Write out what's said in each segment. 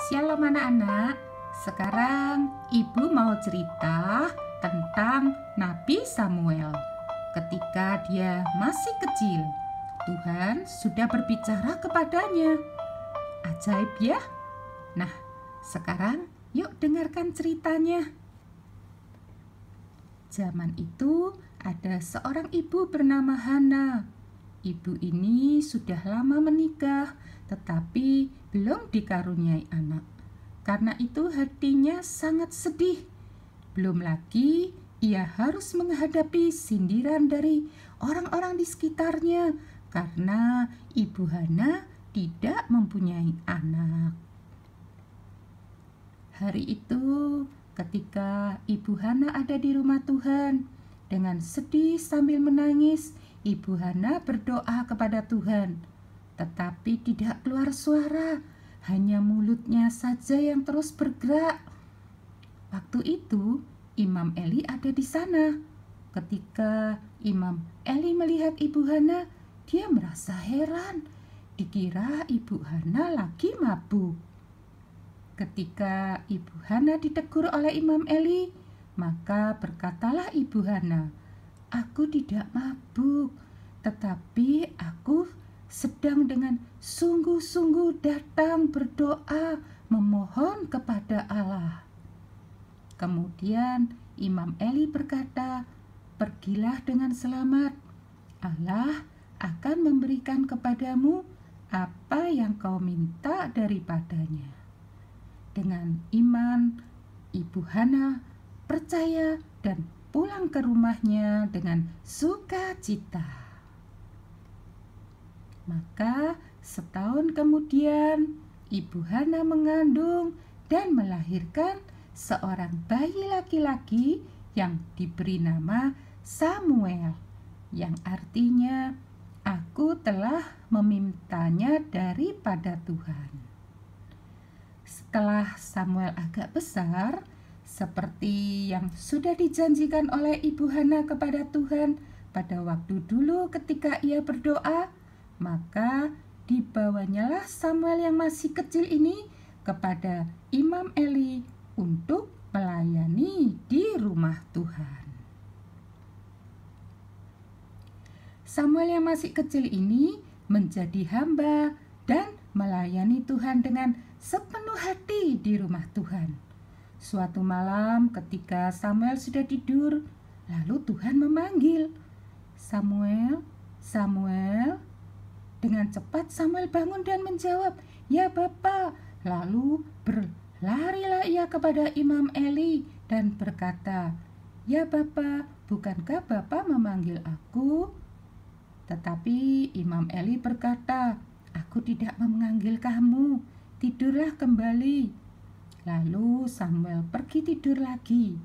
Shalom anak-anak, sekarang ibu mau cerita tentang Nabi Samuel. Ketika dia masih kecil, Tuhan sudah berbicara kepadanya. Ajaib ya? Nah, sekarang yuk dengarkan ceritanya. Zaman itu ada seorang ibu bernama Hana. Ibu ini sudah lama menikah, tetapi belum dikaruniai anak. Karena itu hatinya sangat sedih. Belum lagi ia harus menghadapi sindiran dari orang-orang di sekitarnya karena ibu Hana tidak mempunyai anak. Hari itu ketika ibu Hana ada di rumah Tuhan, dengan sedih sambil menangis, ibu Hana berdoa kepada Tuhan, tetapi tidak keluar suara, hanya mulutnya saja yang terus bergerak. Waktu itu Imam Eli ada di sana. Ketika Imam Eli melihat ibu Hana, dia merasa heran. Dikira ibu Hana lagi mabuk. Ketika ibu Hana ditegur oleh Imam Eli, maka berkatalah ibu Hana, "Aku tidak mabuk, tetapi aku sedang dengan sungguh-sungguh datang berdoa memohon kepada Allah." Kemudian Imam Eli berkata, "Pergilah dengan selamat. Allah akan memberikan kepadamu apa yang kau minta daripadanya." Dengan iman, ibu Hana percaya dan pulang ke rumahnya dengan sukacita. Maka setahun kemudian, ibu Hana mengandung dan melahirkan seorang bayi laki-laki yang diberi nama Samuel, yang artinya "Aku telah memintanya daripada Tuhan." Setelah Samuel agak besar, seperti yang sudah dijanjikan oleh ibu Hana kepada Tuhan pada waktu dulu ketika ia berdoa, maka dibawanyalah Samuel yang masih kecil ini kepada Imam Eli untuk melayani di rumah Tuhan. Samuel yang masih kecil ini menjadi hamba dan melayani Tuhan dengan sepenuh hati di rumah Tuhan. Suatu malam ketika Samuel sudah tidur, lalu Tuhan memanggil, "Samuel, Samuel." Dengan cepat Samuel bangun dan menjawab, "Ya Bapa." Lalu berlarilah ia kepada Imam Eli dan berkata, "Ya Bapa, bukankah Bapa memanggil aku?" Tetapi Imam Eli berkata, "Aku tidak memanggil kamu, tidurlah kembali." Lalu Samuel pergi tidur lagi.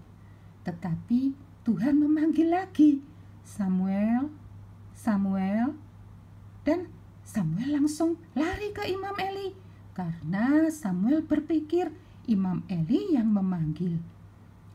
Tetapi Tuhan memanggil lagi, "Samuel, Samuel." Dan Samuel langsung lari ke Imam Eli, karena Samuel berpikir Imam Eli yang memanggil.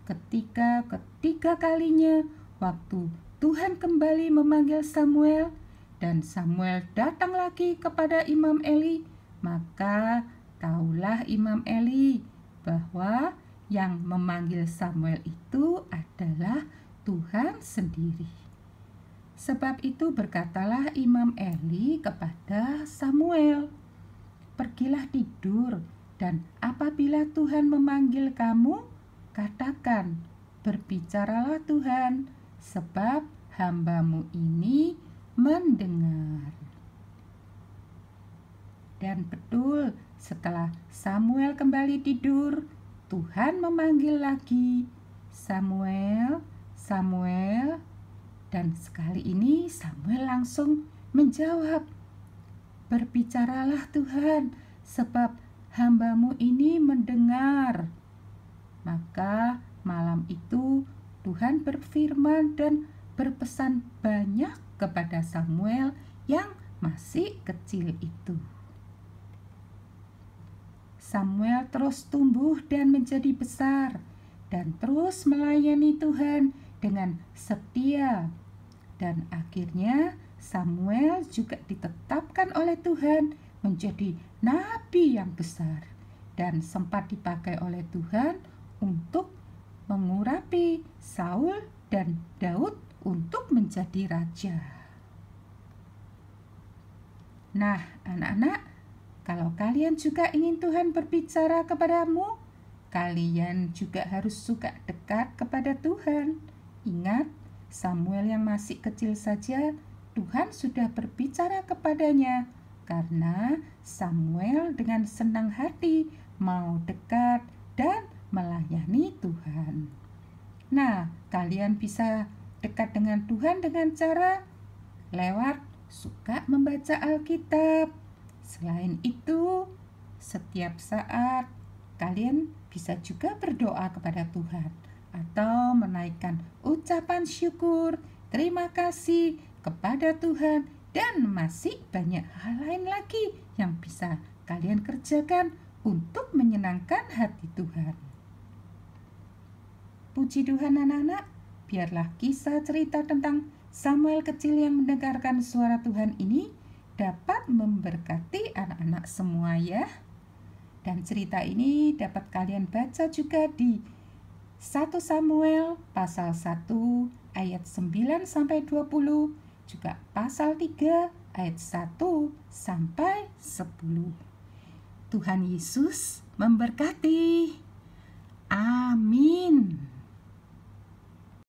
Ketika ketiga kalinya waktu Tuhan kembali memanggil Samuel, dan Samuel datang lagi kepada Imam Eli, maka taulah Imam Eli bahwa yang memanggil Samuel itu adalah Tuhan sendiri. Sebab itu berkatalah Imam Eli kepada Samuel, "Pergilah tidur, dan apabila Tuhan memanggil kamu, katakan, 'Berbicaralah Tuhan, sebab hambamu ini mendengar.'" Dan betul, setelah Samuel kembali tidur, Tuhan memanggil lagi, "Samuel, Samuel." Dan sekali ini Samuel langsung menjawab, "Berbicaralah Tuhan, sebab hambamu ini mendengar." Maka malam itu Tuhan berfirman dan berpesan banyak kepada Samuel yang masih kecil itu. Samuel terus tumbuh dan menjadi besar, dan terus melayani Tuhan dengan setia. Dan akhirnya Samuel juga ditetapkan oleh Tuhan menjadi nabi yang besar. dan sempat dipakai oleh Tuhan untuk mengurapi Saul dan Daud untuk menjadi raja. Nah, anak-anak, kalau kalian juga ingin Tuhan berbicara kepadamu, kalian juga harus suka dekat kepada Tuhan. Ingat, Samuel yang masih kecil saja, Tuhan sudah berbicara kepadanya karena Samuel dengan senang hati mau dekat dan melayani Tuhan. Nah, kalian bisa dekat dengan Tuhan dengan cara lewat suka membaca Alkitab. Selain itu, setiap saat kalian bisa juga berdoa kepada Tuhan atau menaikkan ucapan syukur, terima kasih kepada Tuhan, dan masih banyak hal lain lagi yang bisa kalian kerjakan untuk menyenangkan hati Tuhan. Puji Tuhan anak-anak, biarlah kisah cerita tentang Samuel kecil yang mendengarkan suara Tuhan ini dapat memberkati anak-anak semua ya. Dan cerita ini dapat kalian baca juga di 1 Samuel pasal 1 ayat 9 sampai 20, juga pasal 3 ayat 1 sampai 10. Tuhan Yesus memberkati. Amin.